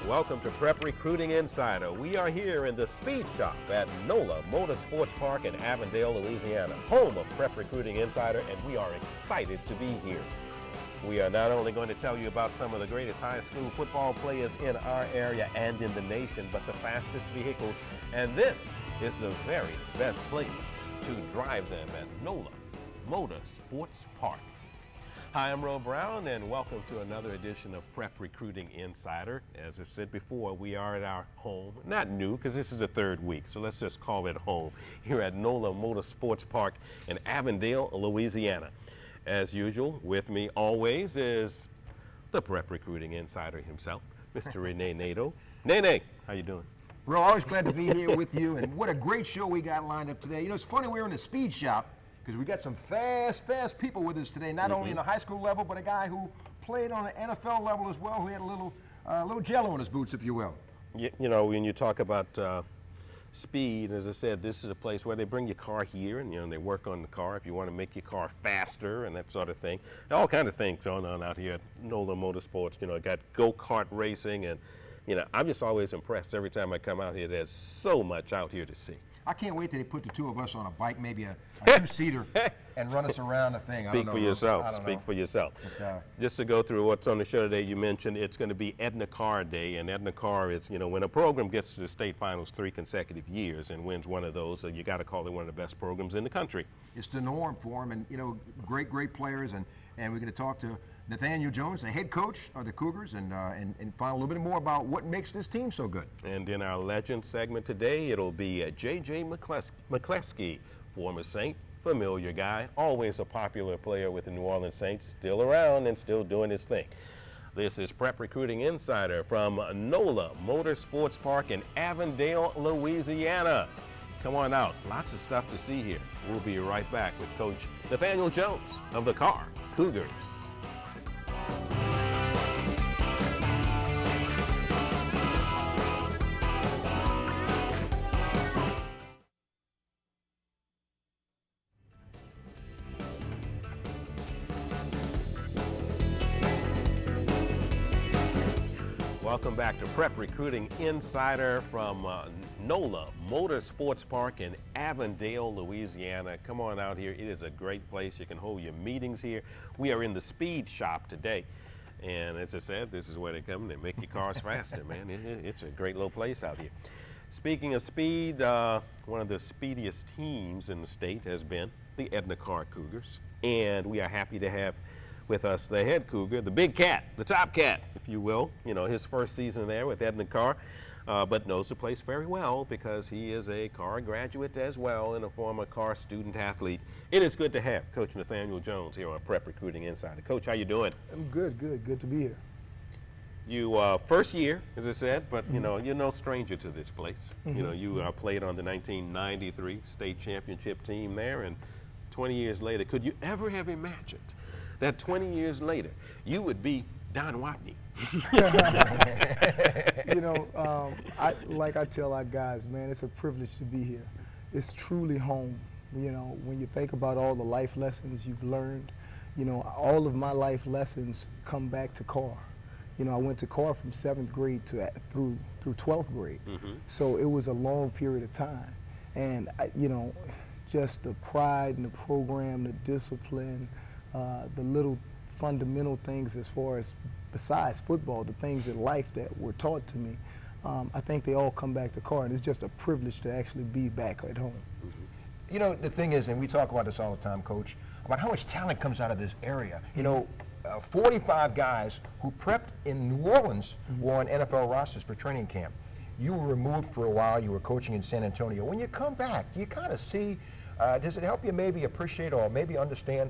welcome to Prep Recruiting Insider. We are here in the Speed Shop at NOLA Motorsports Park in Avondale, Louisiana, home of Prep Recruiting Insider, and we are excited to be here. We are not only going to tell you about some of the greatest high school football players in our area and in the nation, but the fastest vehicles, and this is the very best place to drive them at NOLA Motorsports Park. Hi, I'm Ro Brown, and welcome to another edition of Prep Recruiting Insider. As I've said before, we are at our home, not new, because this is the third week, so let's just call it home, here at NOLA Motorsports Park in Avondale, Louisiana. As usual, with me always is the Prep Recruiting Insider himself, Mr. Rene Nato. Nene, how you doing? We're always glad to be here with you, and what a great show we got lined up today. You know, it's funny we're in the Speed Shop, because we got some fast people with us today, not only in the high school level, but a guy who played on the NFL level as well, who had a little jello in his boots, if you will. You know, when you talk about speed, as I said, this is a place where they bring your car here, and they work on the car if you want to make your car faster and that sort of thing. All kind of things going on out here at NOLA Motorsports. Got go-kart racing, and I'm just always impressed every time I come out here. There's so much out here to see. I can't wait till they put the two of us on a bike, maybe a two-seater, and run us around the thing. Speak for yourself. Speak for yourself. Just to go through what's on the show today, you mentioned it's going to be Edna Karr Day, and Edna Karr is, when a program gets to the state finals 3 consecutive years and wins one of those, you got to call it one of the best programs in the country. It's the norm for them, and great players, and we're going to talk to Nathaniel Jones, the head coach of the Cougars, and find a little bit more about what makes this team so good. And in our legend segment today, it'll be J.J. McCleskey, former Saint, familiar guy, always a popular player with the New Orleans Saints, still around and still doing his thing. This is Prep Recruiting Insider from NOLA Motorsports Park in Avondale, Louisiana. Come on out, lots of stuff to see here. We'll be right back with Coach Nathaniel Jones of the Karr Cougars. Welcome back to Prep Recruiting Insider from NOLA Motorsports Park in Avondale, Louisiana. Come on out here. It is a great place. You can hold your meetings here. We are in the Speed Shop today. And as I said, this is where they come. They make your cars faster, man. It's a great little place out here. Speaking of speed, one of the speediest teams in the state has been the Edna Karr Cougars. And we are happy to have with us the head Cougar, the big cat, the top cat, if you will. His first season there with Edna Karr, but knows the place very well because he is a Karr graduate as well and a former Karr student athlete. It is good to have Coach Nathaniel Jones here on Prep Recruiting Insider. Coach, how you doing? I'm good to be here. You first year, as I said, but you're no stranger to this place. You played on the 1993 state championship team there, and 20 years later, could you ever have imagined that 20 years later, you would be Don Watney? Like I tell our guys, man, it's a privilege to be here. It's truly home. When you think about all the life lessons you've learned, all of my life lessons come back to Karr. I went to Karr from 7th grade through 12th grade. So it was a long period of time. And, just the pride in the program, the discipline, the little fundamental things as far as besides football, the things in life that were taught to me, I think they all come back to Karr, and it's just a privilege to actually be back at home. The thing is, and we talk about this all the time, Coach, about how much talent comes out of this area. 45 guys who prepped in New Orleans were on NFL rosters for training camp. You were removed for a while. You were coaching in San Antonio. When you come back, do you kind of see, does it help you maybe appreciate or maybe understand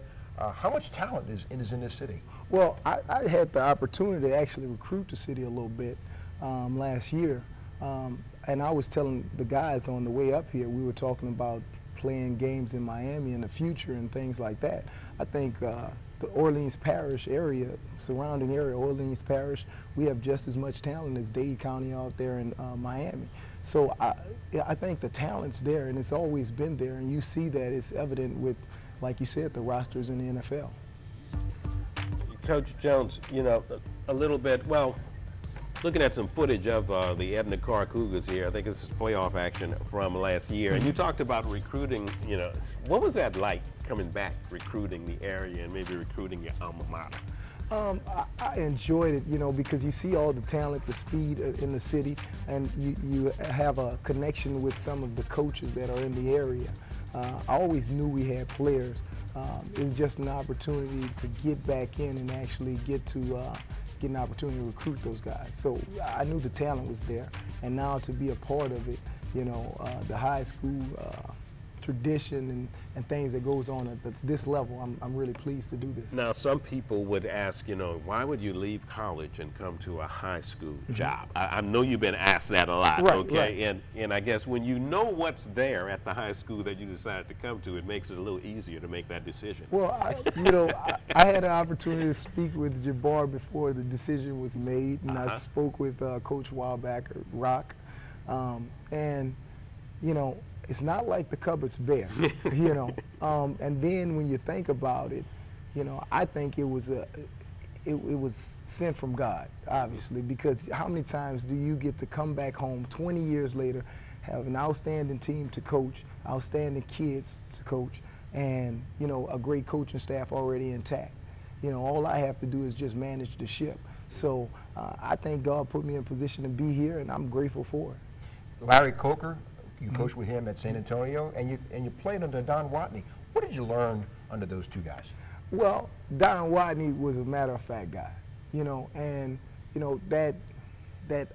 how much talent is in this city? Well, I had the opportunity to actually recruit the city a little bit last year. And I was telling the guys on the way up here, we were talking about playing games in Miami in the future and things like that. I think the Orleans Parish area, surrounding area, Orleans Parish, we have just as much talent as Dade County out there in Miami. So I think the talent's there, and it's always been there, and you see that it's evident with, like you said, the rosters in the NFL. Coach Jones, a little bit, well, Looking at some footage of the Edna Karr Cougars here. I think this is playoff action from last year. And you talked about recruiting, you know, what was that like coming back, recruiting the area and maybe recruiting your alma mater? I enjoyed it, you know, because you see all the talent, the speed in the city, and you have a connection with some of the coaches that are in the area. I always knew we had players. It's just an opportunity to get back in and actually get an opportunity to recruit those guys. So I knew the talent was there, and now to be a part of it, you know, the high school tradition and things that goes on at this level, I'm really pleased to do this. Now, some people would ask, you know, why would you leave college and come to a high school job? I know you've been asked that a lot, Right, okay? right. And I guess when you know what's there at the high school that you decided to come to, it makes it a little easier to make that decision. Well, I had an opportunity to speak with Jabbar before the decision was made, and I spoke with Coach Wildbacker, Rock, and, you know, it's not like the cupboard's bare, you know. And then when you think about it, you know, I think it was sent from God, obviously, because how many times do you get to come back home 20 years later, have an outstanding team to coach, outstanding kids to coach, and, you know, a great coaching staff already intact. You know, all I have to do is just manage the ship. So I think God put me in a position to be here, and I'm grateful for it. Larry Coker, you coached with him at San Antonio, and you played under Don Watney. What did you learn under those two guys? Well, Don Watney was a matter-of-fact guy, you know, and, you know, that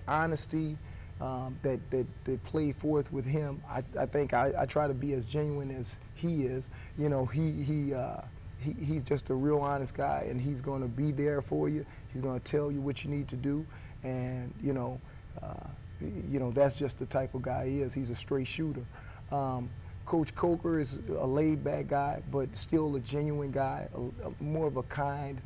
honesty that played forth with him, I think I try to be as genuine as he is. You know, he's just a real honest guy, and he's going to be there for you. He's going to tell you what you need to do, and, you know, that's just the type of guy he is. He's a straight shooter. Coach Coker is a laid-back guy, but still a genuine guy, more of a kind,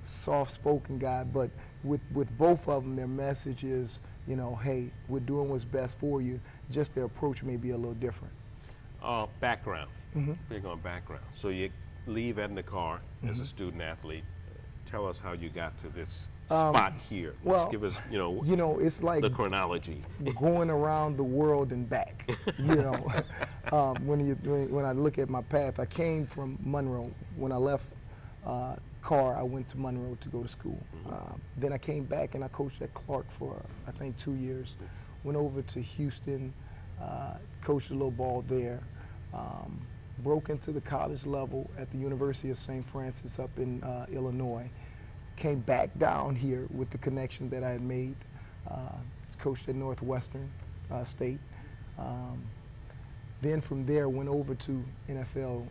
soft-spoken guy. But with both of them, their message is, you know, hey, we're doing what's best for you. Just their approach may be a little different. Background. Big on background. So you leave Edna Karr as a student athlete. Tell us how you got to this spot here. Well, give us, you know, it's like the chronology. Going around the world and back. You know, when I look at my path, I came from Monroe. When I left Carr, I went to Monroe to go to school. Then I came back and I coached at Clark for I think 2 years. Went over to Houston, coached a little ball there. Broke into the college level at the University of St. Francis up in Illinois. Came back down here with the connection that I had made. Coached at Northwestern State. Then from there went over to NFL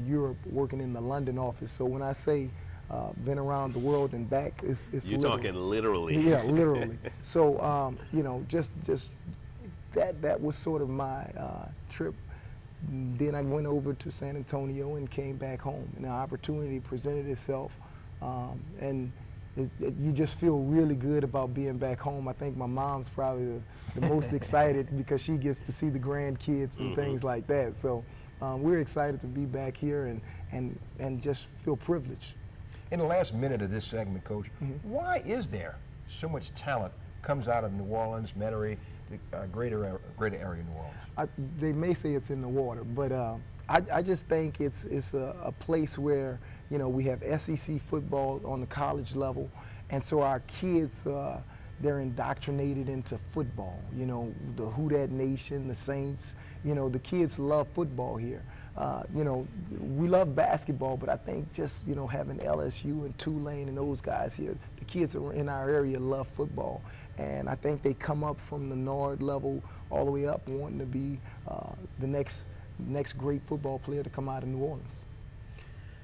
Europe, working in the London office. So when I say been around the world and back, it's You're literal. talking literally. Yeah, literally. So you know, just that was sort of my trip. Then I went over to San Antonio and came back home, and the opportunity presented itself, and you just feel really good about being back home. I think my mom's probably the most excited because she gets to see the grandkids and things like that. So we're excited to be back here and just feel privileged. In the last minute of this segment, Coach, why is there so much talent comes out of New Orleans, Metairie, the greater area of New Orleans? They may say it's in the water, but I just think it's a place where, you know, we have SEC football on the college level, and so our kids, they're indoctrinated into football. You know, the Who Dat Nation, the Saints, you know, the kids love football here. You know, we love basketball, but I think just, you know, having LSU and Tulane and those guys here, the kids in our area love football. And I think they come up from the Nord level all the way up wanting to be the next great football player to come out of New Orleans.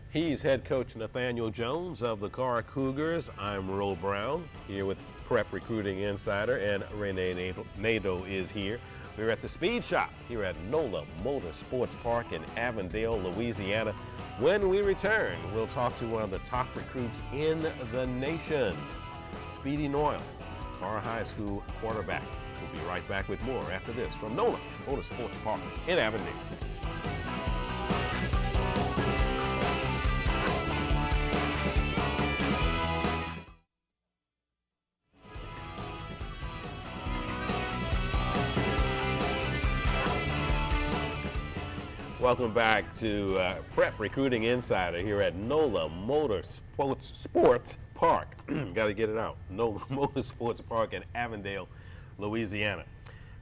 He's head coach Nathaniel Jones of the Karr Cougars. I'm Ro Brown, here with Prep Recruiting Insider, and Rene Nadeau is here. We're at the Speed Shop here at NOLA Motorsports Park in Avondale, Louisiana. When we return, we'll talk to one of the top recruits in the nation, Speedy Noil, Karr High School quarterback. We'll be right back with more after this from NOLA Motorsports Park in Avondale. Welcome back to Prep Recruiting Insider here at NOLA Motorsports Park. Got to get it out. NOLA Motorsports Park in Avondale, Louisiana.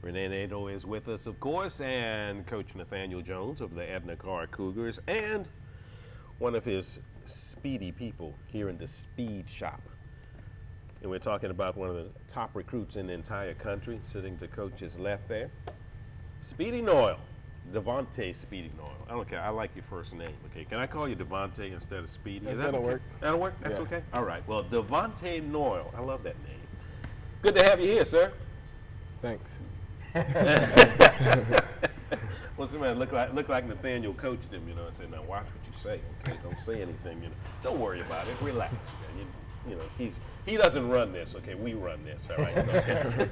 Rene is with us, of course, and Coach Nathaniel Jones of the Edna Karr Cougars, and one of his Speedy people here in the Speed Shop. And we're talking about one of the top recruits in the entire country, sitting to Coach's left there. Speedy Noil. Devante Speedy Noil. I don't care. I like your first name. Okay. Can I call you Devante instead of Speedy? Yes, that'll work. That'll work? That's Yeah. okay? All right. Well, Devante Noil. I love that name. Good to have you here, sir. Thanks. Well, somebody look like Nathaniel coached him, you know, and said, now watch what you say, okay? Don't say anything, you know. Don't worry about it. Relax, okay? You know, he doesn't run this, okay? We run this, all right? So, okay.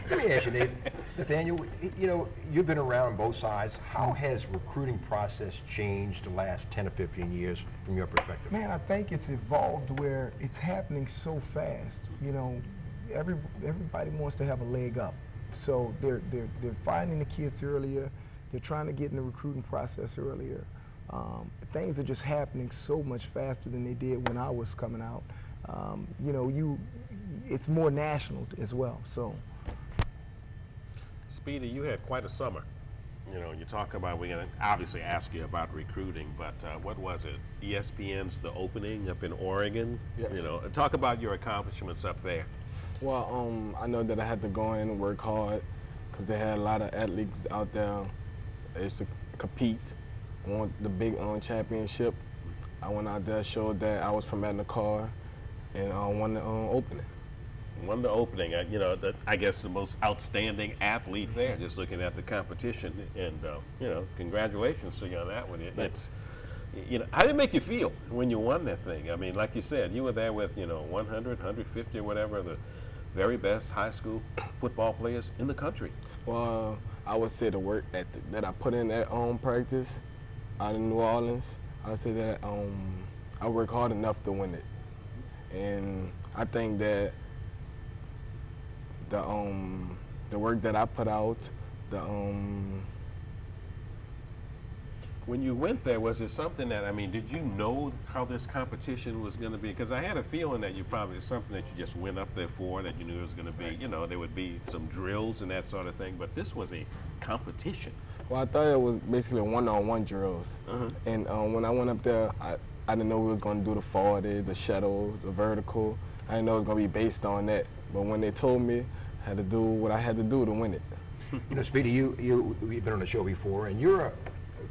Let me ask you, Nathaniel, you know, you've been around both sides. How has recruiting process changed the last 10 or 15 years from your perspective? Man, I think it's evolved where it's happening so fast. You know, everybody wants to have a leg up. So they're finding the kids earlier. They're trying to get in the recruiting process earlier. Things are just happening so much faster than they did when I was coming out. You know, it's more national as well. So, Speedy, you had quite a summer. You know, you talk about, we're going to obviously ask you about recruiting, but what was it? ESPN's The Opening up in Oregon? Yes. You know, talk about your accomplishments up there. Well, I know that I had to go in and work hard because they had a lot of athletes out there. They used to compete, won the big championship. I went out there, showed that I was from Edna Karr, and won the opening. Won the opening. You know, I guess the most outstanding athlete there, just looking at the competition. And, you know, congratulations to you on that one. It's, you know, how did it make you feel when you won that thing? I mean, like you said, you were there with, you know, 100, 150 or whatever, the very best high school football players in the country. Well, I would say the work that I put in at practice out in New Orleans, I would say that I work hard enough to win it. And I think that the work that I put out, When you went there, was it something that, I mean, did you know how this competition was going to be? Because I had a feeling that it's something that you just went up there for, that you knew it was going to be, you know, there would be some drills and that sort of thing, but this was a competition. Well, I thought it was basically one-on-one drills. And when I went up there, I didn't know we was going to do the 40, the shuttle, the vertical. I didn't know it was going to be based on that. But when they told me, I had to do what I had to do to win it. You know, Speedy, you've been on the show before, and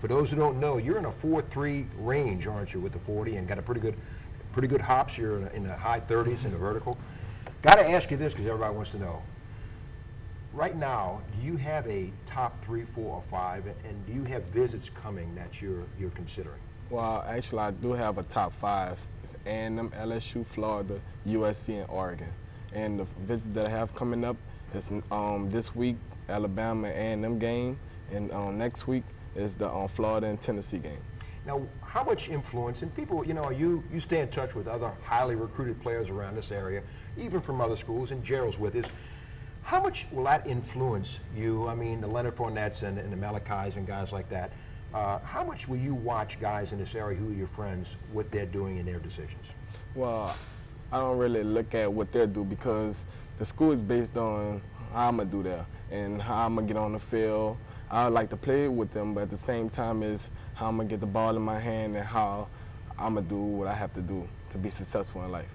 for those who don't know, you're in a 4.3 range, aren't you, with the 40, and got a pretty good hops. You're in the high 30s in the vertical. Got to ask you this because everybody wants to know. Right now, do you have a top 3, 4, or 5, and do you have visits coming that you're considering? Well, actually, I do have a top 5. It's A&M, LSU, Florida, USC, and Oregon. And the visits that I have coming up is this week, Alabama A&M game, and next week is the Florida and Tennessee game. Now, how much influence, and people, you know, you stay in touch with other highly recruited players around this area, even from other schools, and Gerald's with us. How much will that influence you? I mean, the Leonard Fournettes and the Malachis and guys like that. How much will you watch guys in this area who are your friends, what they're doing in their decisions? Well, I don't really look at what they do because the school is based on how I'm going to do there and how I'm going to get on the field. I like to play with them, but at the same time is how I'm going to get the ball in my hand and how I'm going to do what I have to do to be successful in life.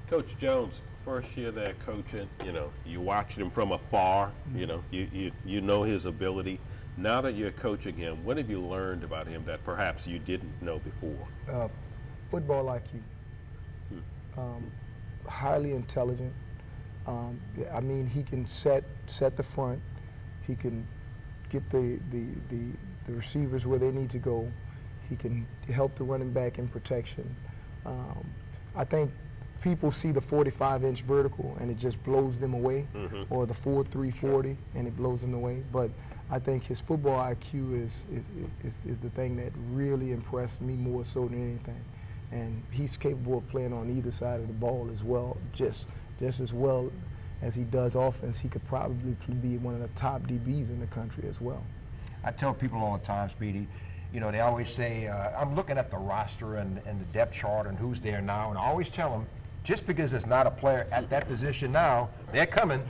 Coach Jones, first year there coaching, you know, you watched him from afar, you know, you know his ability. Now that you're coaching him, what have you learned about him that perhaps you didn't know before? Football IQ. Highly intelligent. I mean, he can set the front. He can get the receivers where they need to go. He can help the running back in protection. I think people see the 45-inch vertical and it just blows them away, or the 4.3 40 and it blows them away. But I think his football IQ is the thing that really impressed me more so than anything. And he's capable of playing on either side of the ball as well, just as well as he does offense. He could probably be one of the top DBs in the country as well. I tell people all the time, Speedy, you know, they always say, I'm looking at the roster and the depth chart and who's there now, and I always tell them, just because there's not a player at that position now, they're coming.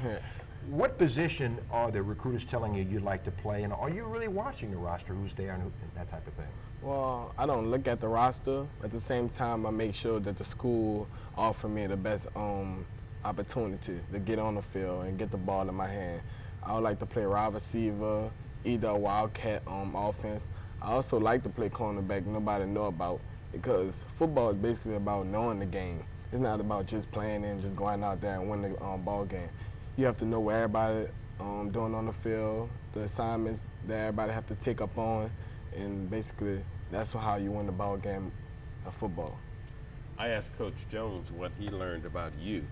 What position are the recruiters telling you you'd like to play, and are you really watching the roster, who's there and that type of thing? Well, I don't look at the roster. At the same time, I make sure that the school offer me the best opportunity to get on the field and get the ball in my hand. I would like to play wide receiver, either a wildcat offense. I also like to play cornerback nobody know about, because football is basically about knowing the game. It's not about just playing and just going out there and winning the ball game. You have to know what everybody doing on the field, the assignments that everybody have to take up on, and basically that's how you win the ball game of football. I asked Coach Jones what he learned about you.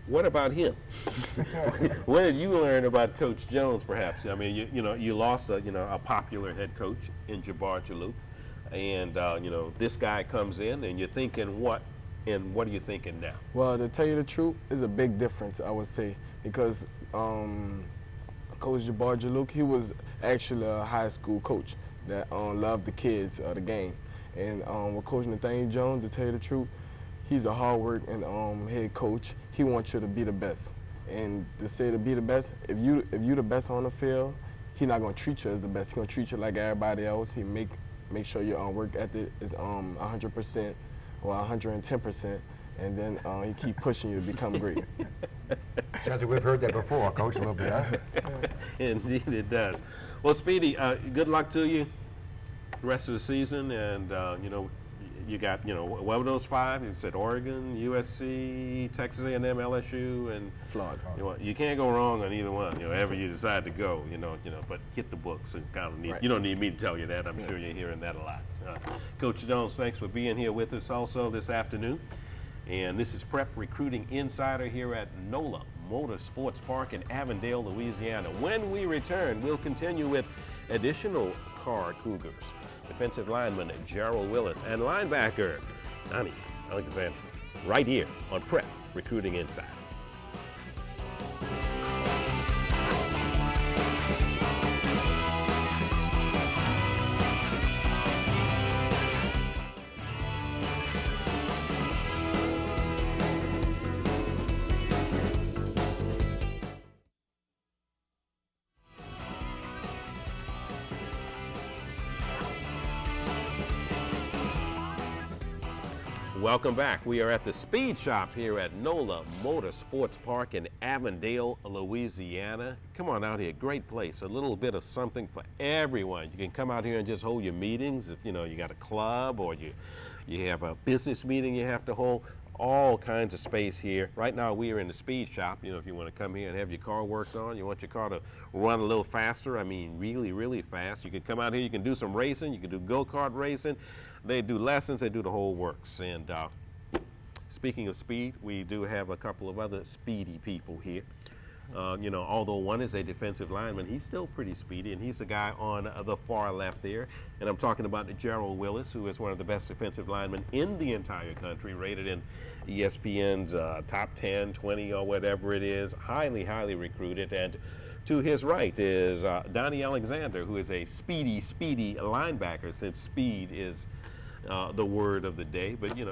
What about him? What did you learn about Coach Jones, perhaps? I mean, you lost a popular head coach in Jabbar Jaloop, and this guy comes in, and you're thinking what, and what are you thinking now? Well, to tell you the truth, it's a big difference, I would say, because Coach Jabbar Jaloop, he was actually a high school coach that loved the kids of the game, and with Coach Nathaniel Jones, to tell you the truth, he's a hard work and head coach. He wants you to be the best. And to say to be the best, if you the best on the field, he's not gonna treat you as the best. He's gonna treat you like everybody else. He make sure your work ethic is 100% or 110%, and then he keep pushing you to become great. Sounds like we've heard that before, Coach, a little bit, huh? Indeed it does. Well, Speedy, good luck to you the rest of the season, and you got, what were those 5? You said Oregon, USC, Texas A&M, LSU, and Florida. You can't go wrong on either one. Wherever you decide to go, but hit the books and kind of need. Right. You don't need me to tell you that. I'm sure you're hearing that a lot. Coach Jones, thanks for being here with us also this afternoon. And this is Prep Recruiting Insider here at NOLA Motorsports Park in Avondale, Louisiana. When we return, we'll continue with additional Karr Cougars, defensive lineman Gerald Willis, and linebacker Donnie Alexander, right here on Prep Recruiting Insider. Welcome back. We are at the Speed Shop here at NOLA Motorsports Park in Avondale, Louisiana. Come on out here, great place. A little bit of something for everyone. You can come out here and just hold your meetings if you got a club or you have a business meeting you have to hold. All kinds of space here. Right now we are in the Speed Shop. If you want to come here and have your car worked on, you want your car to run a little faster, I mean really, really fast. You can come out here, you can do some racing, you can do go-kart racing. They do lessons, they do the whole works. And speaking of speed, we do have a couple of other speedy people here. Although one is a defensive lineman, he's still pretty speedy, and he's the guy on the far left there. And I'm talking about Gerald Willis, who is one of the best defensive linemen in the entire country, rated in ESPN's top 10, 20, or whatever it is. Highly, highly recruited. And to his right is Donnie Alexander, who is a speedy linebacker, since speed is the word of the day. But you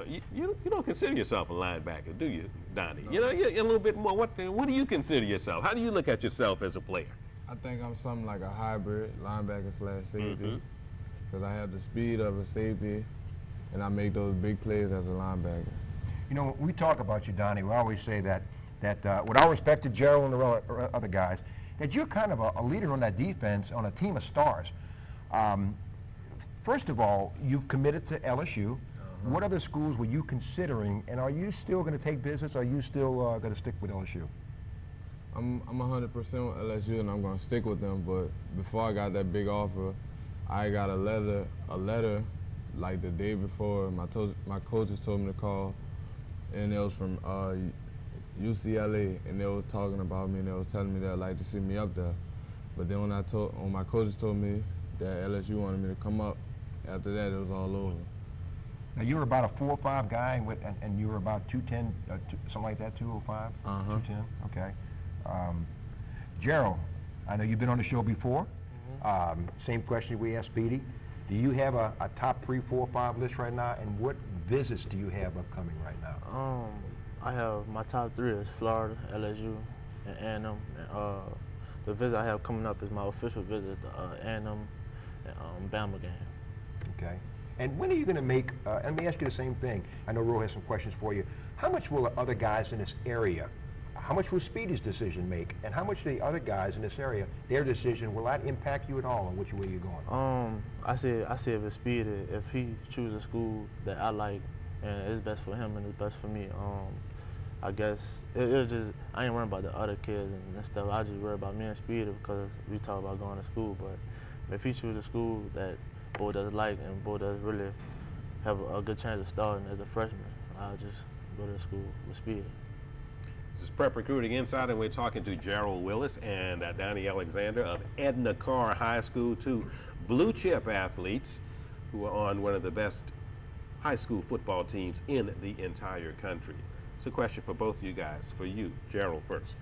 don't consider yourself a linebacker, do you, Donnie? You're a little bit more. What do you consider yourself? How do you look at yourself as a player? I think I'm something like a hybrid linebacker / safety, because I have the speed of a safety, and I make those big plays as a linebacker. When we talk about you, Donnie, we always say that with all respect to Gerald and the other guys, that you're kind of a leader on that defense on a team of stars. First of all, you've committed to LSU. What other schools were you considering, and are you still going to take visits, or are you still going to stick with LSU? I'm 100% with LSU, and I'm going to stick with them, but before I got that big offer, I got a letter like the day before. My coaches told me to call, and it was from UCLA, and they was talking about me, and they was telling me they'd like to see me up there. But then when my coaches told me that LSU wanted me to come up, after that, it was all over. Now, you were about a 4'5" guy, and you were about 210, something like that, 205? 210, okay. Gerald, I know you've been on the show before. Same question we asked Speedy. Do you have a top 3, 4, 5 list right now? And what visits do you have upcoming right now? I have my top 3 is Florida, LSU, and A&M. The visit I have coming up is my official visit to A&M and Bama game. Okay. And when are you going to make, let me ask you the same thing. I know Ro has some questions for you. How much will the other guys in this area, how much will Speedy's decision make? And how much do the other guys in this area, their decision, will that impact you at all on which way you're going? I say if it's Speedy, if he chooses a school that I like and it's best for him and it's best for me, I guess it'll just, I ain't worrying about the other kids and stuff. I just worry about me and Speedy because we talk about going to school. But if he chooses a school that both does like and both does really have a good chance of starting as a freshman, I'll just go to school with Speedy. This is Prep Recruiting Insider, and we're talking to Gerald Willis and Donnie Alexander of Edna Karr High School, two blue chip athletes who are on one of the best high school football teams in the entire country. It's a question for both of you guys. For you, Gerald first.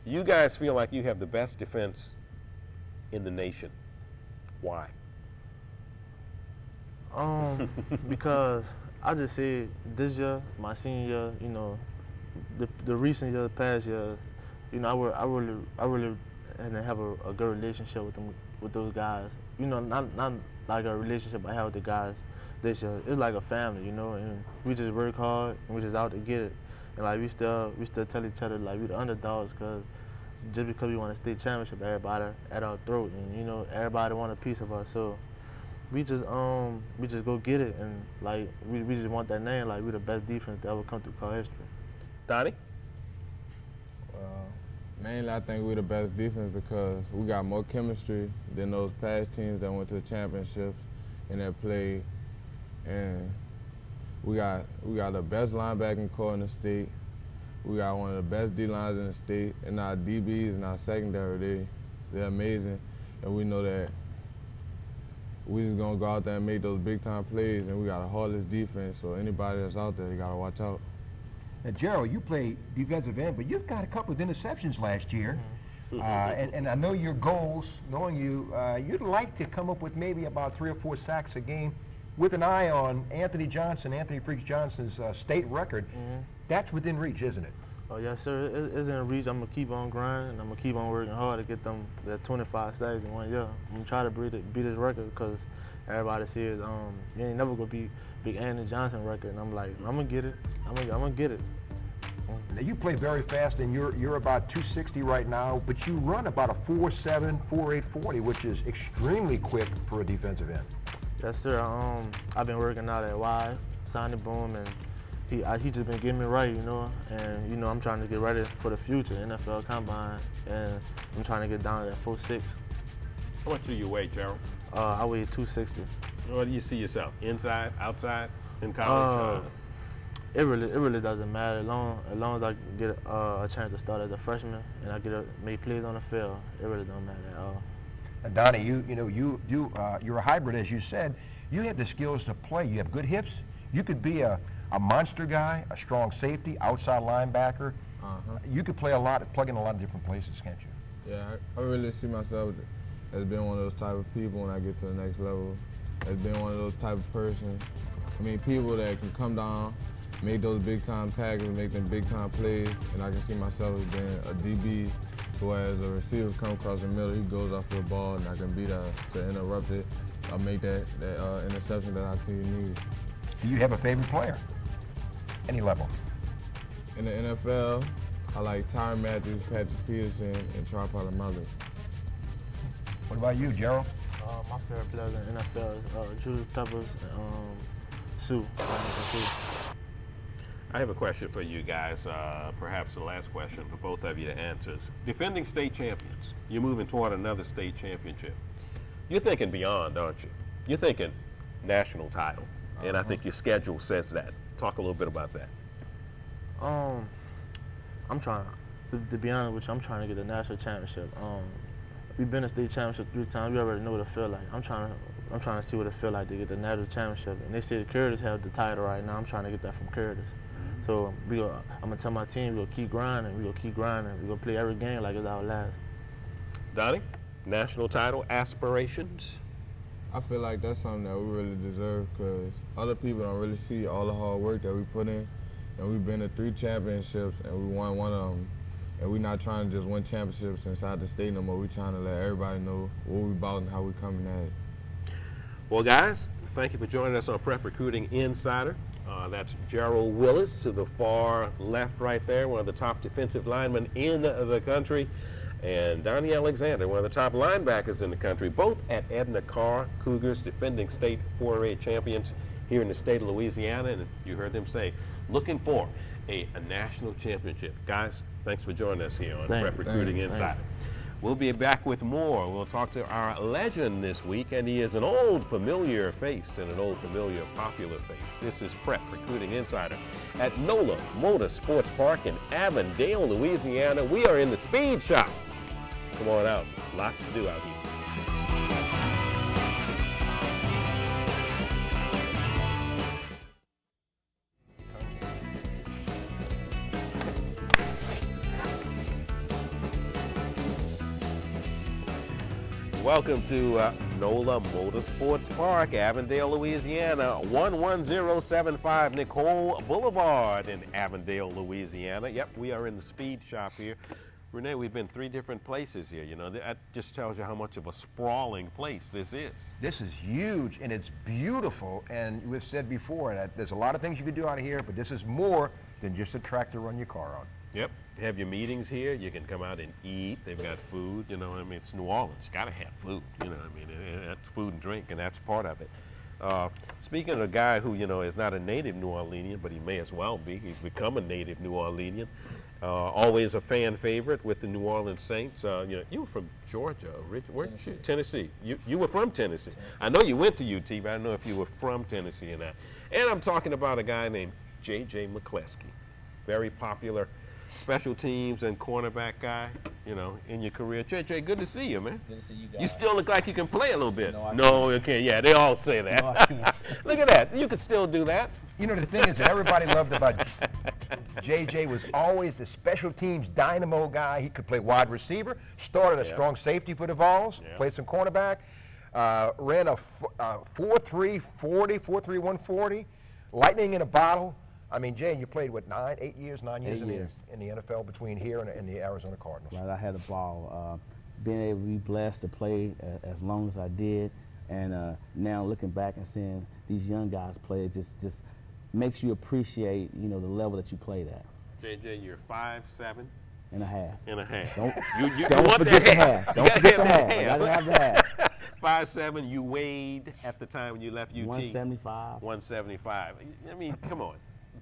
You guys feel like you have the best defense in the nation. Why? Because I just said this year, my senior year, you know, the recent years, past years, you know, I really had to have a good relationship with those guys. You know, not like a relationship I have with the guys this year. It's like a family, you know, and we just work hard and we just out to get it. And like we still tell each other like we the underdogs, cause just because we want a state championship, everybody at our throat, and you know everybody want a piece of us. So we just go get it, and like we just want that name, like we the best defense to ever come through college history. Donnie? Well, mainly I think we're the best defense because we got more chemistry than those past teams that went to the championships and that played. And we got the best linebacking core in the state. We got one of the best D-lines in the state, and our DBs and our secondary, they're amazing. And we know that we just gonna go out there and make those big-time plays, and we got a heartless defense, so anybody that's out there, they gotta watch out. Now, Gerald, you played defensive end, but you've got a couple of interceptions last year. And I know your goals, knowing you, you'd like to come up with maybe about 3 or 4 sacks a game with an eye on Anthony Freaks Johnson's state record. That's within reach, isn't it? Oh yes, sir. It's in reach. I'm gonna keep on grinding. And I'm gonna keep on working hard to get them that 25 sacks in 1 year. I'm gonna try to beat his record because everybody says you ain't never gonna beat Big Anthony Johnson record. And I'm like, I'm gonna get it. I'm gonna get it. Now you play very fast, and you're about 260 right now, but you run about a 4.7, 4.8 40, which is extremely quick for a defensive end. Yes, sir. I've been working out at Y, Sonny Boom, and he just been getting me right, you know. And you know, I'm trying to get ready for the future, NFL Combine, and I'm trying to get down to that 4.6. How much do you weigh, Gerald? I weigh 260. Where do you see yourself? Inside, outside, in college? It really doesn't matter as long as I get a chance to start as a freshman and I get to make plays on the field. It really don't matter at all. And Donnie, you're a hybrid, as you said. You have the skills to play. You have good hips. You could be a monster guy, a strong safety, outside linebacker. You could play plug in a lot of different places, can't you? Yeah, I really see myself as being one of those type of people when I get to the next level. As being one of those type of person. I mean, people that can come down, make those big time tackles, make them big time plays, and I can see myself as being a DB, who as a receiver come across the middle, he goes off the ball, and I can be there to interrupt it, or make that interception that our team needs. Do you have a favorite player? Any level? In the NFL, I like Tyrann Matthews, Patrick Peterson, and Charles Palomalo. What about you, Gerald? My favorite players in the NFL is Julius Peppers and Sue. I have a question for you guys, perhaps the last question for both of you to answer. Defending state champions, you're moving toward another state championship. You're thinking beyond, aren't you? You're thinking national title, and I think your schedule says that. Talk a little bit about that. I'm trying to be honest with you, I'm trying to get the national championship. We've been to state championship 3 times. We already know what it feel like. I'm trying to see what it feel like to get the national championship. And they say Curtis have the title right now. I'm trying to get that from Curtis. So I'm gonna tell my team we're gonna keep grinding. We're gonna play every game like it's our last. Donnie, national title aspirations? I feel like that's something that we really deserve because other people don't really see all the hard work that we put in. And we've been to 3 championships and we won one of them. And we're not trying to just win championships inside the state no more. We're trying to let everybody know what we about and how we coming at it. Well, guys, thank you for joining us on Prep Recruiting Insider. That's Gerald Willis to the far left right there, one of the top defensive linemen in the country, and Donnie Alexander, one of the top linebackers in the country, both at Edna Karr Cougars, defending state 4A champions here in the state of Louisiana. And you heard them say, looking for a national championship. Guys, thanks for joining us here on Prep Recruiting Insider. We'll be back with more. We'll talk to our legend this week, and he is an old familiar face and an old familiar popular face. This is Prep Recruiting Insider at NOLA Motorsports Park in Avondale, Louisiana. We are in the Speed Shop. Come on out. Lots to do out here. Welcome to NOLA Motorsports Park, Avondale, Louisiana, 11075 Nicole Boulevard in Avondale, Louisiana. Yep, we are in the Speed Shop here. Rene, we've been 3 different places here. You know, that just tells you how much of a sprawling place this is. This is huge and it's beautiful, and we've said before that there's a lot of things you can do out of here, but this is more than just a track to run your car on. Yep, have your meetings here. You can come out and eat. They've got food, you know, I mean, it's New Orleans. Got to have food, you know, I mean, that's food and drink, and that's part of it. Speaking of a guy who, you know, is not a native New Orleanian, but he may as well be. He's become a native New Orleanian. Always a fan favorite with the New Orleans Saints. You know, you were from Georgia, weren't you? Tennessee. You were from Tennessee. I know you went to UT, but I don't know if you were from Tennessee or not. And I'm talking about a guy named J.J. McCleskey, very popular special teams and cornerback guy, you know, in your career. JJ, good to see you, man. Good to see you guys. You still look like you can play a little bit. No, you can't. Yeah, they all say that. No, I can't. Look at that. You could still do that. You know, the thing is that everybody loved about JJ was always the special teams dynamo guy. He could play wide receiver, started a strong safety for the Vols, played some cornerback, ran a 4.3 40, 4.3 140, lightning in a bottle. I mean, Jay, you played, what, 9 years in the NFL between here and the Arizona Cardinals. Right, I had a ball. Being able to be blessed to play as long as I did, and now looking back and seeing these young guys play, it just makes you appreciate, you know, the level that you played at. JJ, you're 5'7" and a half. and a half. Don't want forget that the half. Don't forget the half. I gotta have the half. 5'7", you weighed at the time when you left UT? 175. 175. I mean, come on.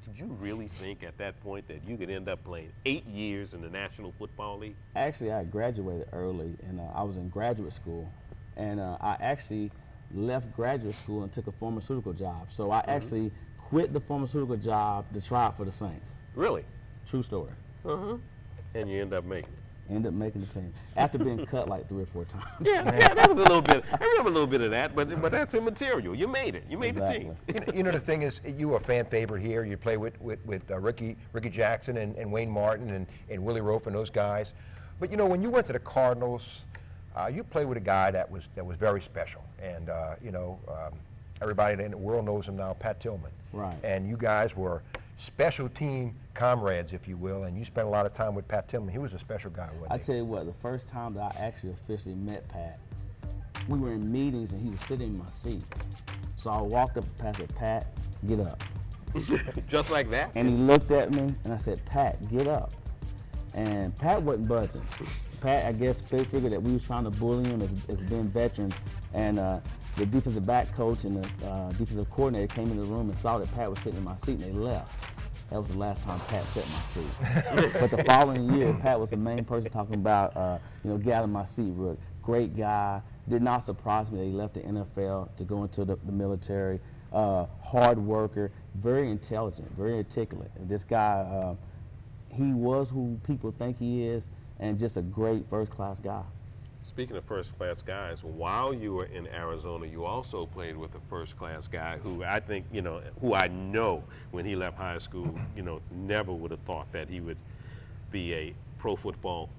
Did you really think at that point that you could end up playing 8 years in the National Football League? Actually, I graduated early, and I was in graduate school, and I actually left graduate school and took a pharmaceutical job. So I actually quit the pharmaceutical job to try out for the Saints. Really? True story. And you end up making it. Ended up making the team after being cut like 3 or 4 times. Yeah, that was a little bit. I remember a little bit of that, but that's immaterial. You made it. You made the team. You know, the thing is, you were a fan favorite here. You play with Ricky Jackson and Wayne Martin and Willie Rofe and those guys. But you know, when you went to the Cardinals, you played with a guy that was very special, and you know, everybody in the world knows him now, Pat Tillman. Right. And you guys were special team comrades, if you will, and you spent a lot of time with Pat Tillman. He was a special guy, wasn't he? I tell you what, the first time that I actually officially met Pat, we were in meetings and he was sitting in my seat. So I walked up to Pat and said, "Pat, get up." Just like that? And he looked at me and I said, "Pat, get up." And Pat wasn't budging. Pat, I guess, figured that we was trying to bully him as being veterans. And the defensive back coach and the defensive coordinator came in the room and saw that Pat was sitting in my seat, and they left. That was the last time Pat sat in my seat. But the following year, Pat was the main person talking about, you know, get out of my seat, Rook. Great guy. Did not surprise me that he left the NFL to go into the military. Hard worker, very intelligent, very articulate. And this guy, he was who people think he is, and just a great first-class guy. Speaking of first-class guys, while you were in Arizona, you also played with a first-class guy who I think, you know, who I know when he left high school, you know, never would have thought that he would be a pro football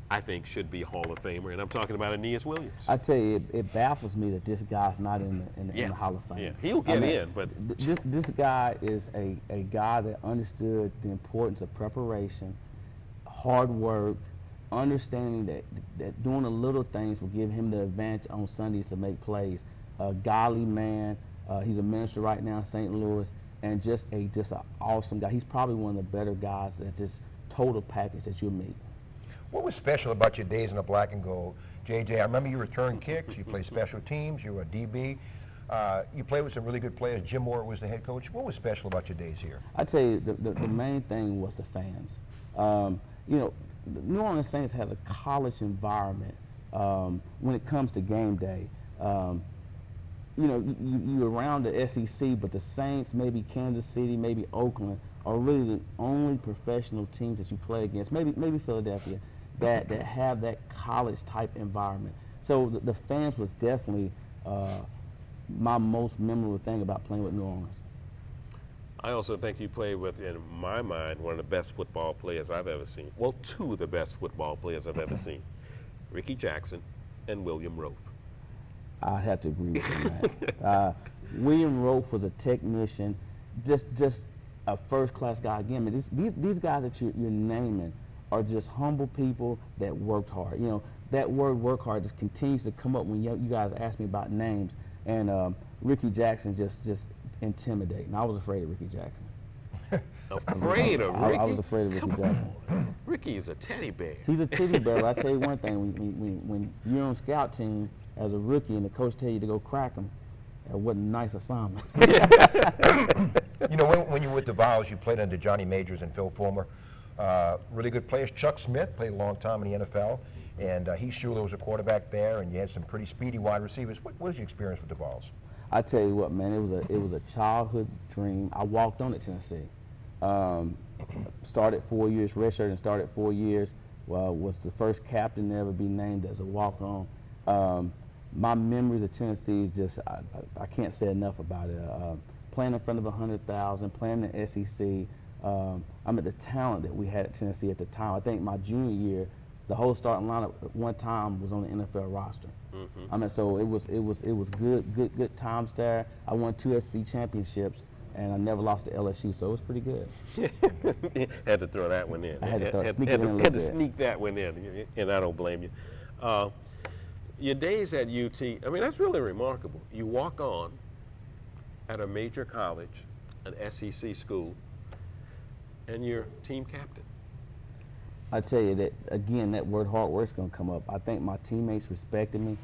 I think should be Hall of Famer, and I'm talking about Aeneas Williams. I'd say it baffles me that this guy's not in the Hall of Fame. Yeah, he'll get in, but this guy is a guy that understood the importance of preparation, hard work, understanding that doing the little things will give him the advantage on Sundays to make plays. A godly man. He's a minister right now in St. Louis, and just an awesome guy. He's probably one of the better guys at this total package that you'll meet. What was special about your days in the black and gold? JJ, I remember you returned kicks, you played special teams, you were a DB. You played with some really good players. Jim Moore was the head coach. What was special about your days here? I'd say the main thing was the fans. You know, the New Orleans Saints has a college environment when it comes to game day. You know, you're around the SEC, but the Saints, maybe Kansas City, maybe Oakland, are really the only professional teams that you play against, maybe Philadelphia, that have that college type environment. So the fans was definitely my most memorable thing about playing with New Orleans. I also think you played with, in my mind, one of the best football players I've ever seen. Well, two of the best football players I've ever seen, Ricky Jackson and William Roaf. I have to agree with you, Matt. William Roaf was a technician, just a first-class guy. Again, man, these guys that you're naming are just humble people that worked hard. You know, that word "work hard" just continues to come up when you guys ask me about names. And Ricky Jackson just intimidating. I was afraid of Ricky Jackson. Afraid of Ricky? I was afraid of Ricky Jackson. Ricky is a teddy bear. He's a teddy bear. But I tell you one thing: when you're on scout team as a rookie and the coach tell you to go crack him, that wasn't a nice assignment. You know, when you were with the Vols, you played under Johnny Majors and Phil Fulmer. Really good players. Chuck Smith played a long time in the NFL, and Heath Shuler was a quarterback there, and you had some pretty speedy wide receivers. What was your experience with the Vols? I tell you what, man, it was a childhood dream. I walked on at Tennessee. Started 4 years, redshirted and started 4 years. Was the first captain to ever be named as a walk-on. My memories of Tennessee is just, I can't say enough about it. Playing in front of 100,000, playing in the SEC. I mean, the talent that we had at Tennessee at the time. I think my junior year, the whole starting lineup at one time was on the NFL roster. Mm-hmm. I mean, so it was good times there. I won 2 SEC championships, and I never lost to LSU, so it was pretty good. Had to throw that one in. I had to sneak that one in, and I don't blame you. Your days at UT, I mean, that's really remarkable. You walk on at a major college, an SEC school, and you're team captain. I tell you that, again, that word hard work is going to come up. I think my teammates respected me.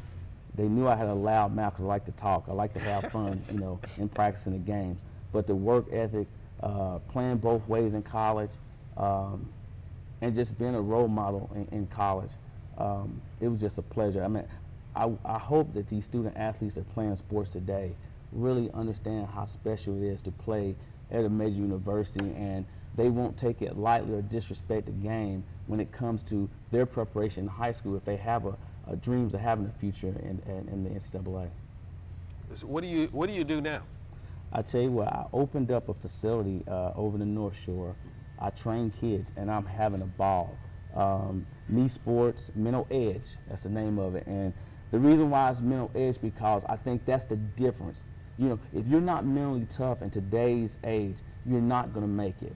They knew I had a loud mouth because I like to talk. I like to have fun, you know, in practicing the games. But the work ethic, playing both ways in college, and just being a role model in college, it was just a pleasure. I mean, I hope that these student athletes that are playing sports today really understand how special it is to play at a major university, and they won't take it lightly or disrespect the game when it comes to their preparation in high school if they have a dreams of having a future in the NCAA. So what do you do now? I tell you what, I opened up a facility over the North Shore. I train kids, and I'm having a ball. Me Sports, Mental Edge, that's the name of it. And the reason why it's Mental Edge, because I think that's the difference. You know, if you're not mentally tough in today's age, you're not going to make it.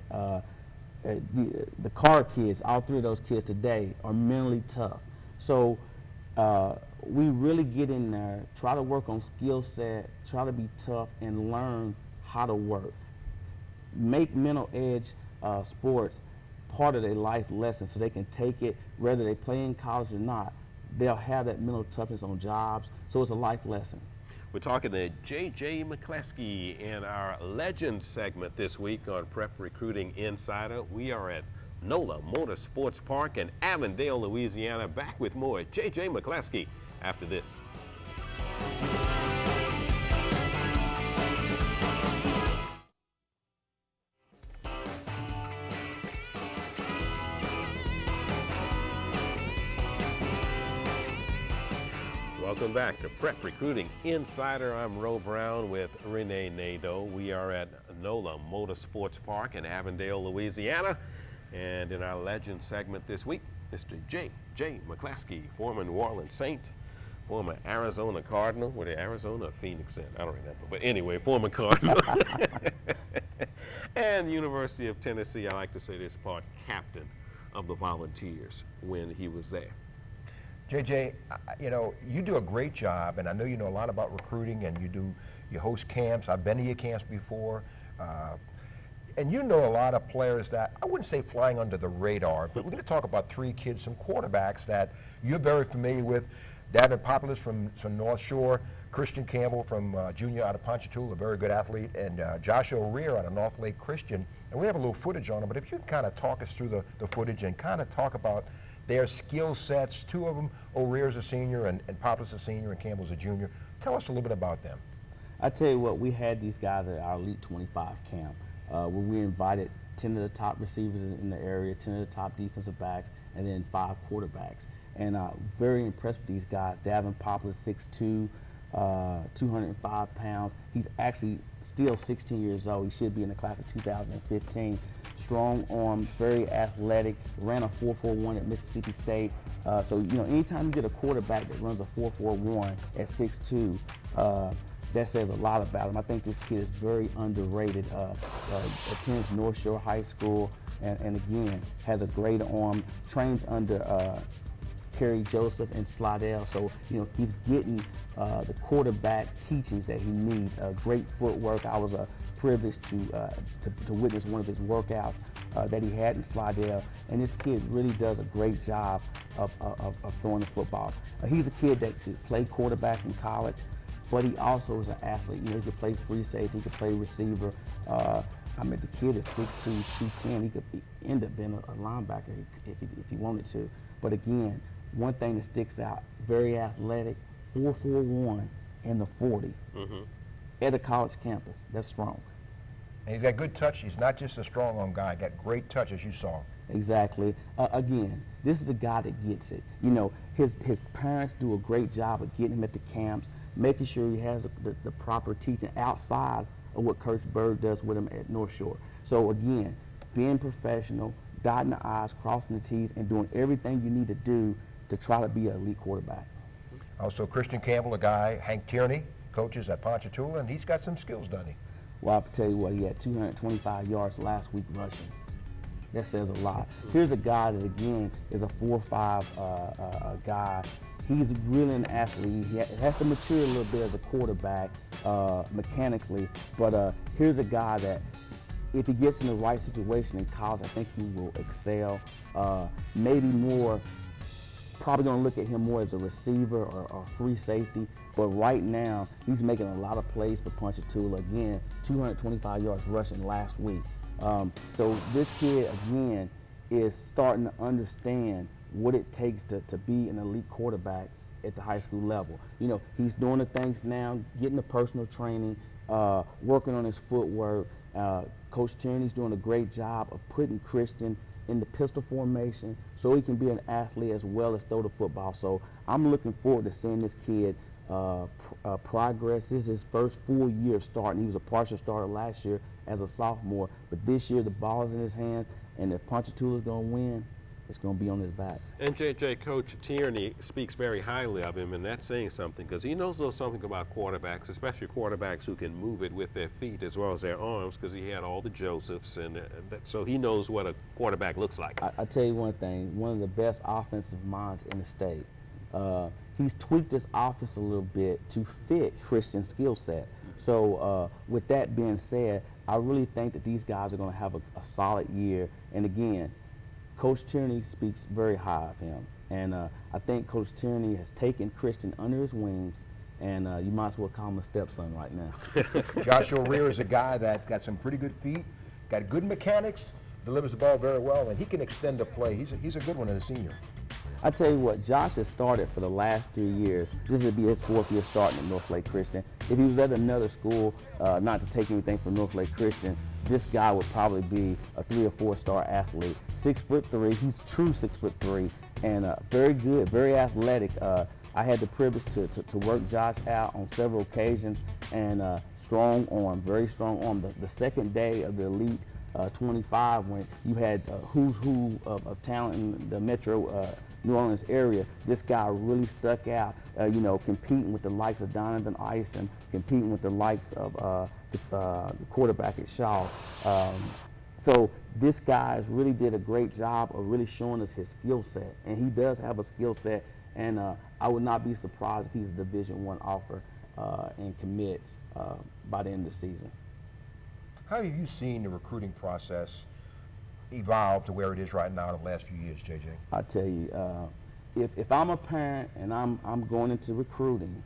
The Karr kids, all three of those kids today are mentally tough. So we really get in there, try to work on skill set, try to be tough, and learn how to work. Make Mental Edge sports part of their life lesson so they can take it, whether they play in college or not. They'll have that mental toughness on jobs, so it's a life lesson. We're talking to J.J. McCleskey in our Legend segment this week on Prep Recruiting Insider. We are at NOLA Motorsports Park in Avondale, Louisiana. Back with more J.J. McCleskey after this. Welcome back to Prep Recruiting Insider. I'm Ro Brown with Rene Nadeau. We are at NOLA Motorsports Park in Avondale, Louisiana. And in our Legend segment this week, Mr. J. McCleskey, former New Orleans Saint, former Arizona Cardinal. Were they Arizona or Phoenix in? I don't remember. But anyway, former Cardinal. And University of Tennessee, I like to say this part, captain of the Volunteers when he was there. JJ, you know, you do a great job, and I know you know a lot about recruiting, and you host camps. I've been to your camps before. And you know a lot of players that, I wouldn't say flying under the radar, but we're going to talk about 3 kids, some quarterbacks that you're very familiar with. Davin Populus from North Shore, Christian Campbell from junior out of Ponchatoula, a very good athlete, and Joshua Rear out of North Lake Christian. And we have a little footage on them, but if you can kind of talk us through the footage and kind of talk about their skill sets. 2 of them, O'Rear's a senior and Populus a senior and Campbell's a junior. Tell us a little bit about them. I tell you what, we had these guys at our Elite 25 camp where we invited 10 of the top receivers in the area, 10 of the top defensive backs, and then 5 quarterbacks. And very impressed with these guys. Davin Poplar, 6'2", 205 pounds. He's actually still 16 years old. He should be in the class of 2015. Strong arm, very athletic, ran a 4.41 at Mississippi State. So, you know, anytime you get a quarterback that runs a 4.41 at 6'2", that says a lot about him. I think this kid is very underrated. Attends North Shore High School, and again, has a great arm, trains under Kerry Joseph and Slidell. So, you know, he's getting the quarterback teachings that he needs. Great footwork. I was privileged to witness one of his workouts that he had in Slidell, and this kid really does a great job of throwing the football. He's a kid that could play quarterback in college, but he also is an athlete. You know, he could play free safety, he could play receiver. I mean, the kid is 6'2", 210. He could end up being a linebacker if he wanted to. But again, one thing that sticks out, very athletic, 4.41 in the 40 at a college campus. That's strong. And he's got good touch. He's not just a strong arm guy. He got great touch, as you saw. Exactly. Again, this is a guy that gets it. You know, his parents do a great job of getting him at the camps, making sure he has the proper teaching outside of what Coach Bird does with him at North Shore. So again, being professional, dotting the I's, crossing the T's, and doing everything you need to do to try to be an elite quarterback. Also, Christian Campbell, a guy, Hank Tierney, coaches at Ponchatoula, and he's got some skills, doesn't he? Well, I'll tell you what, he had 225 yards last week rushing. That says a lot. Here's a guy that, again, is a 4.5 guy. He's really an athlete. He has to mature a little bit as a quarterback mechanically, but here's a guy that if he gets in the right situation in college, I think he will excel. Maybe more, probably gonna look at him more as a receiver or free safety, but right now, he's making a lot of plays for Ponchatoula. Again, 225 yards rushing last week. So this kid, again, is starting to understand what it takes to be an elite quarterback at the high school level. You know, he's doing the things now, getting the personal training, working on his footwork. Coach Tierney's doing a great job of putting Christian in the pistol formation so he can be an athlete as well as throw the football. So I'm looking forward to seeing this kid progress. This is his first full year of starting. He was a partial starter last year as a sophomore, but this year the ball is in his hands, and if Ponchatoula's going to win, it's going to be on his back. And JJ, Coach Tierney speaks very highly of him, and that's saying something because he knows a little something about quarterbacks, especially quarterbacks who can move it with their feet as well as their arms, because he had all the Josephs, and so he knows what a quarterback looks like. I tell you one thing, one of the best offensive minds in the state. He's tweaked his offense a little bit to fit Christian's skill set. So with that being said, I really think that these guys are going to have a solid year. And again, Coach Tierney speaks very high of him. And I think Coach Tierney has taken Christian under his wings, and you might as well call him a stepson right now. Joshua Rear is a guy that got some pretty good feet, got good mechanics, delivers the ball very well, and he can extend the play. He's a good one as a senior. I tell you what, Josh has started for the last 3 years. This would be his 4th year starting at North Lake Christian. If he was at another school, not to take anything from North Lake Christian, this guy would probably be a 3 or 4 star athlete. 6'3", he's true 6'3", and very good, very athletic. I had the privilege to work Josh out on several occasions, and strong arm, very strong arm. The second day of the elite 25 when you had who's who of talent in the metro New Orleans area. This guy really stuck out, you know, competing with the likes of Donovan Ice and competing with the likes of the quarterback at Shaw. So this guy really did a great job of really showing us his skill set, and he does have a skill set, and I would not be surprised if he's a Division I offer and commit by the end of the season. How have you seen the recruiting process evolve to where it is right now in the last few years, JJ? I tell you, if I'm a parent and I'm going into recruiting,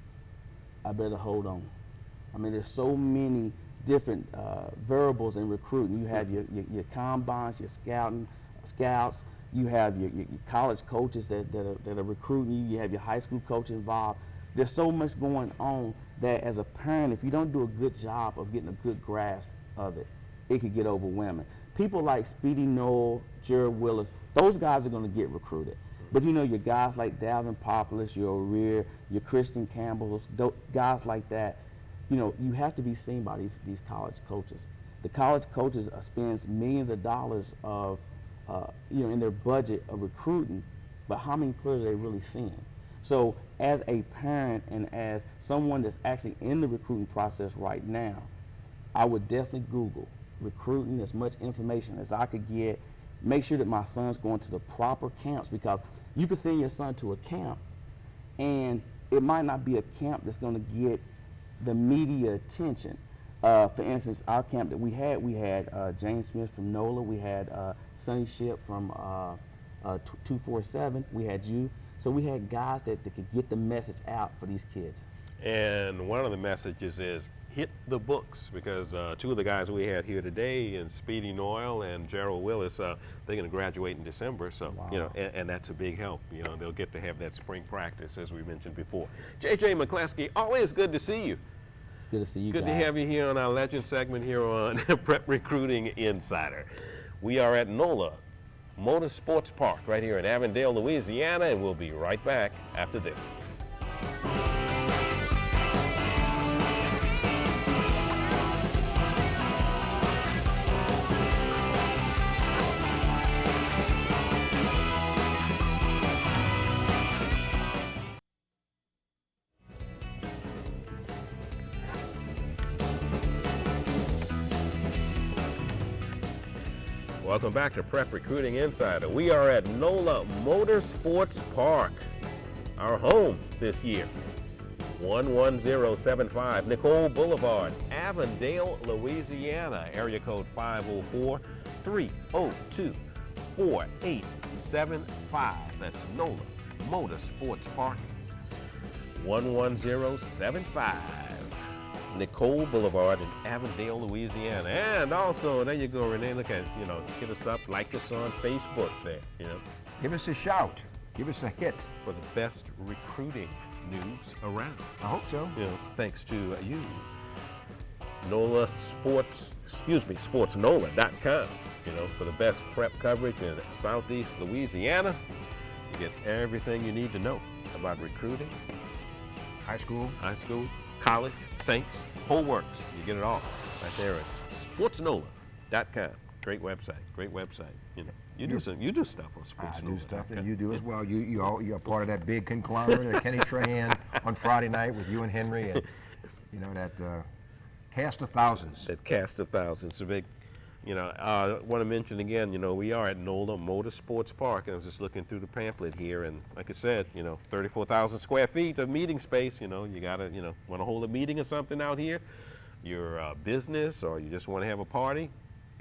I better hold on. I mean, there's so many different variables in recruiting. You have your combines, your scouts. You have your college coaches that are recruiting you. You have your high school coach involved. There's so much going on that as a parent, if you don't do a good job of getting a good grasp of it, it could get overwhelming. People like Speedy, Noil, Gerald Willis, those guys are going to get recruited. But you know, your guys like Dalvin Populus, your O'Rear, your Christian Campbells, guys like that, you know, you have to be seen by these college coaches. The college coaches spends millions of dollars of, you know, in their budget of recruiting, but how many players are they really seeing? So as a parent and as someone that's actually in the recruiting process right now, I would definitely Google recruiting as much information as I could get. Make sure that my son's going to the proper camps, because you can send your son to a camp and it might not be a camp that's going to get the media attention. For instance, our camp that we had James Smith from NOLA, we had Sonny Ship from 247, we had you. So we had guys that could get the message out for these kids. And one of the messages is hit the books, because two of the guys we had here today, and Speedy, Noil, and Gerald Willis, they're going to graduate in December. So, Wow. you know, and that's a big help. You know, they'll get to have that spring practice, as we mentioned before. JJ McCleskey, always good to see you. It's good to see you Good guys. to have you here on our Legend segment here on Prep Recruiting Insider. We are at NOLA Motorsports Park right here in Avondale, Louisiana, and we'll be right back after this. Welcome back to Prep Recruiting Insider. We are at NOLA Motorsports Park, our home this year. 11075 Nicole Boulevard, Avondale, Louisiana. Area code 504-302-4875. That's NOLA Motorsports Park. 11075. Nicole Boulevard in Avondale, Louisiana. And also, there you go, Rene, look at, you know, hit us up, like us on Facebook there, you know. Give us a shout. Give us a hit. For the best recruiting news around. I hope so. You know, thanks to you. NOLA Sports, sportsnola.com, you know, for the best prep coverage in Southeast Louisiana. You get everything you need to know about recruiting, High school. college, Saints, whole works. You get it all right there at sportsnola.com. Great website. You know, you do stuff on sportsnola. I do stuff that you do as well. You're part of that big conglomerate at Kenny Trahan on Friday night with you and Henry, and you know that cast of thousands. That cast of thousands. A big, you know, I want to mention again, you know, we are at NOLA Motorsports Park, and I was just looking through the pamphlet here, and like I said, you know, 34,000 square feet of meeting space. You know, you gotta, you know, want to hold a meeting or something out here, your business, or you just want to have a party,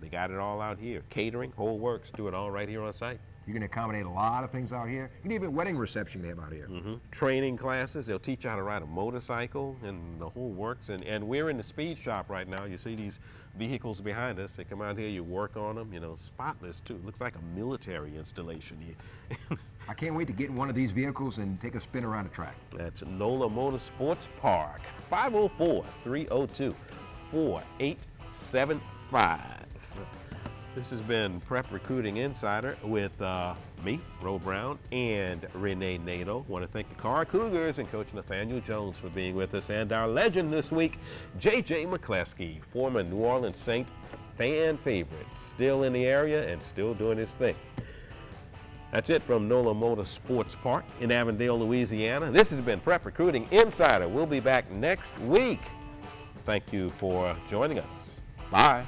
they got it all out here. Catering, whole works, do it all right here on site. You can accommodate a lot of things out here. You can even wedding reception they have out here. Training classes, they'll teach you how to ride a motorcycle and the whole works. And we're in the speed shop right now. You see these vehicles behind us. They come out here, you work on them, you know, spotless too. Looks like a military installation here. I can't wait to get in one of these vehicles and take a spin around the track. That's NOLA Motorsports Park, 504-302-4875. This has been Prep Recruiting Insider with me, Ro Brown, and Rene Nato. Want to thank the Carr Cougars and Coach Nathaniel Jones for being with us, and our legend this week, JJ McCleskey, former New Orleans Saint fan favorite, still in the area and still doing his thing. That's it from NOLA Motorsports Park in Avondale, Louisiana. This has been Prep Recruiting Insider. We'll be back next week. Thank you for joining us. Bye.